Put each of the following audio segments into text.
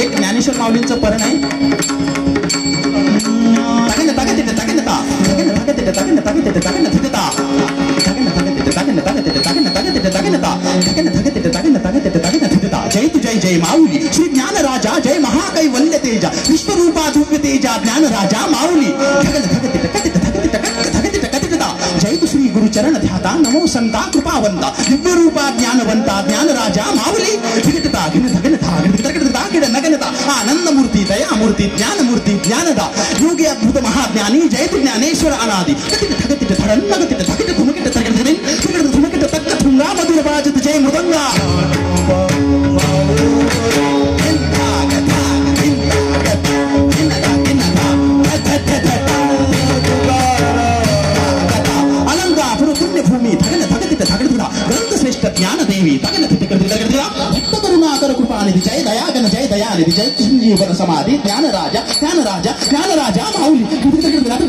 एक ज्ञानेश्वर माऊलींचं परण आहे. जय तु जय जय माऊली श्री ज्ञान राजा जय महाकैवल्य तेजा विश्वरूपा दिव्य तेजा ज्ञान राजा माऊली. जय तु श्री गुरु चरण ध्याता नमो संता कृपावंता दिव्य रूपा ज्ञानवंता ज्ञान राजा माऊली. नगनता आनंद मूर्ती दया मूर्ती ज्ञान मूर्ती ज्ञानदा योगी अद्भुत महाज्ञानी जय तु ज्ञानेश्वर अनादि. मधुर बाजत जय मृदंगा. ज्ञान देवी भक्त करुणाकर कृपानिधि जय दयागन जय दयानिधि जय संजीवन समाधि ज्ञान राजा माऊली. ज्ञान राजा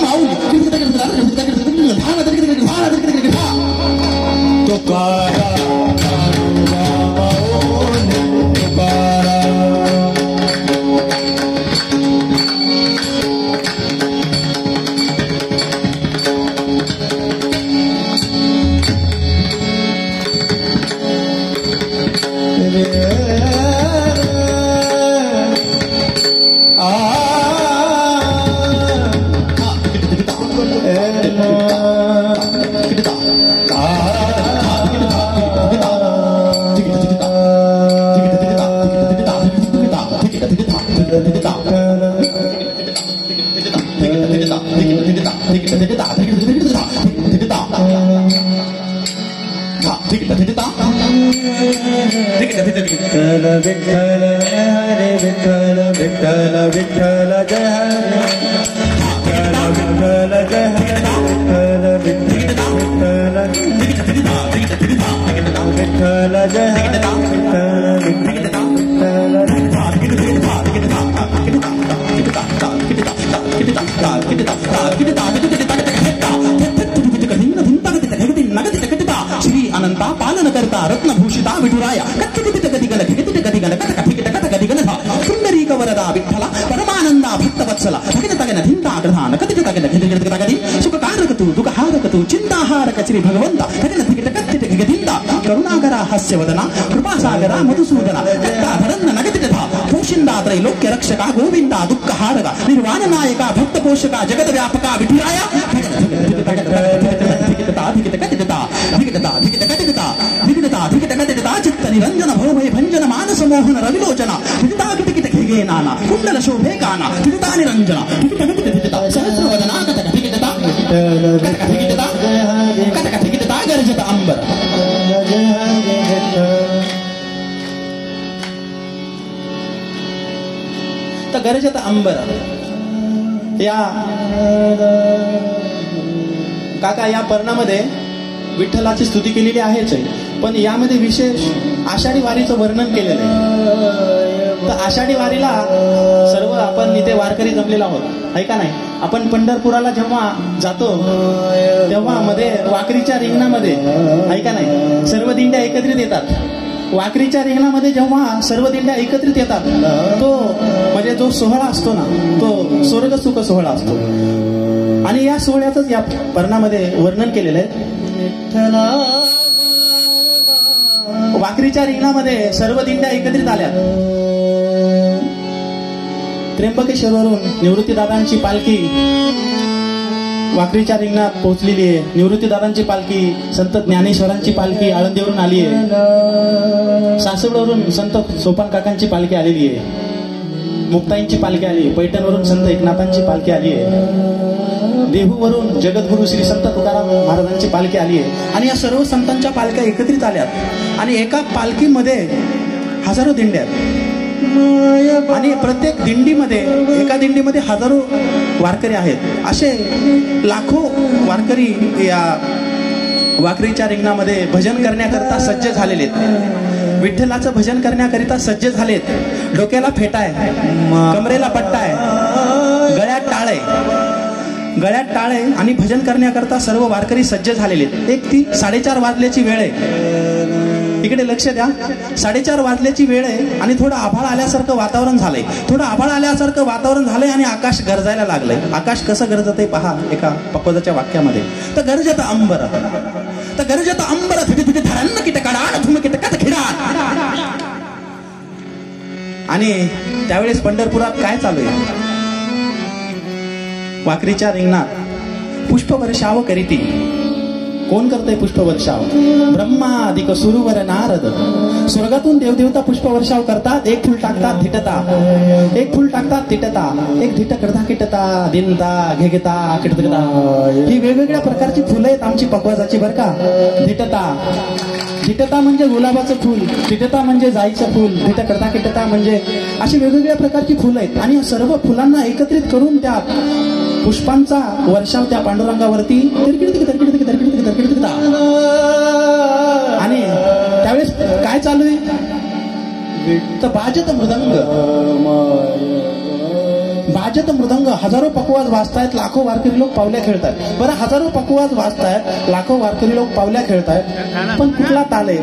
माऊली. श्री अनंता पालन करता रत्नभूषिता विठुराया सुंदरीक वरदा विठ्ठला परमानंदा भक्तवत्सला तगन धिंता ग्रहान कथित तगन सुखकारक तू दुःखहारक तू चिंताहारक श्री भगवंता तगन करुणाकरा हास्यवदना कृपासागरा मधुसूदना धरन्न नगतिकथा पोषिंदा त्रैलोक्य रक्षका गोविंदा दुःखहारका निर्वाण नायका भक्त पोषका जगत व्यापका विठुराया चित्त निरंजन भवभय भंजन मानस मोहन रविलोचना घे नाना कुंडल शोभे गाना निरंजना सहस्रवदना गर्जत अंबर. तर गर्जत अंबर या काका या पर्णामध्ये विठ्ठलाची स्तुती केलेली आहेच आहे, पण यामध्ये विशेष आषाढी वारीचं वर्णन केलेलं आहे. तर आषाढी वारीला सर्व आपण इथे वारकरी जमलेला आहोत, आहे का नाही. आपण पंढरपुराला जेव्हा जातो तेव्हा मध्ये वाकरीच्या रिंगणामध्ये, आहे का नाही, सर्व दिंड्या एकत्रित येतात. वाकरीच्या रिंगणामध्ये जेव्हा सर्व दिंड्या एकत्रित येतात तो म्हणजे जो सोहळा असतो ना तो स्वर्ग सुख सोहळा असतो. आणि या सोहळ्यातच या पर्णामध्ये वर्णन केलेलं आहे. वाकरीच्या रिंगणामध्ये सर्व दिंड्या एकत्रित आल्या. त्र्यंबकेश्वरवरून निवृत्तीदादांची पालखी वाकरीच्या रिंगणात पोहोचलेली आहे. निवृत्तीदादांची पालखी, संत ज्ञानेश्वरांची पालखी आळंदीवरून आली आहे. सासवडवरून संत सोपान काकांची पालखी आलेली आहे. मुक्ताईंची पालखी आली. पैठणवरून संत एकनाथांची पालखी आली आहे. देहूवरून जगद्गुरु श्री संत तुकाराम महाराजांची पालखी आली आहे. आणि या सर्व संतांच्या पालख्या एकत्रित आल्यात आणि एका पालखीमध्ये हजारो दिंड्या आहेत आणि प्रत्येक दिंडीमध्ये, एका दिंडीमध्ये हजारो वारकरी आहेत. असे लाखो वारकरी या वाकरीच्या रिंगणामध्ये भजन करण्याकरता सज्ज झालेले आहेत. विठ्ठलाचं भजन करण्याकरिता सज्ज झालेत. डोक्याला फेटा आहे, कमरेला पट्टा आहे, गळ्यात टाळ आहे आणि भजन करण्याकरता सर्व वारकरी सज्ज झालेले आहेत. एक ती 4:30 वाजल्याची वेळ आहे. इकडे लक्ष द्या. 4:30 वाजल्याची वेळ आहे आणि थोडं आभाळ आल्यासारखं वातावरण झालंय. आणि आकाश गरजायला लागलंय. आकाश कसं गरजत आहे पहा एका पक्वजाच्या वाक्यामध्ये. तर गरजत अंबर धरान्न कीटकाडान धुम कीटकात खिडा. आणि त्यावेळेस पंढरपुरात काय चालू आहे? वाकरीच्या रिंगणात पुष्पवर्षाव करीती. कोण करतंय पुष्पवर्षाव? ब्रह्मादिक सुरवर नारद. स्वर्गातून देवदेवता पुष्पवर्षाव करतात. एक फुल टाकतात थिटता, एक फुल टाकतात तिटता, एक धिट करता किटता, दिनता घेता किटता. ही वेगवेगळ्या प्रकारची फुलं आहेत आमची पक्वाजाची बरं का. धिटता म्हणजे गुलाबाचं फुल, तिटता म्हणजे जाईचं फुल, धिट करता किटता म्हणजे अशी वेगवेगळ्या प्रकारची फुलं आहेत. आणि सर्व फुलांना एकत्रित करून त्या पुष्पांचा वर्षाव त्या पांडुरंगावरती आणि त्यावेळेस काय चालू आहे? तर बाजत मृदंग हजारो पकवाज वाजतायत, लाखो वारकरी लोक पावल्या खेळतात. बरं, हजारो पकवाज वाजतायत, लाखो वारकरी लोक पावल्या खेळतायत, पण कुठला ताल आहे?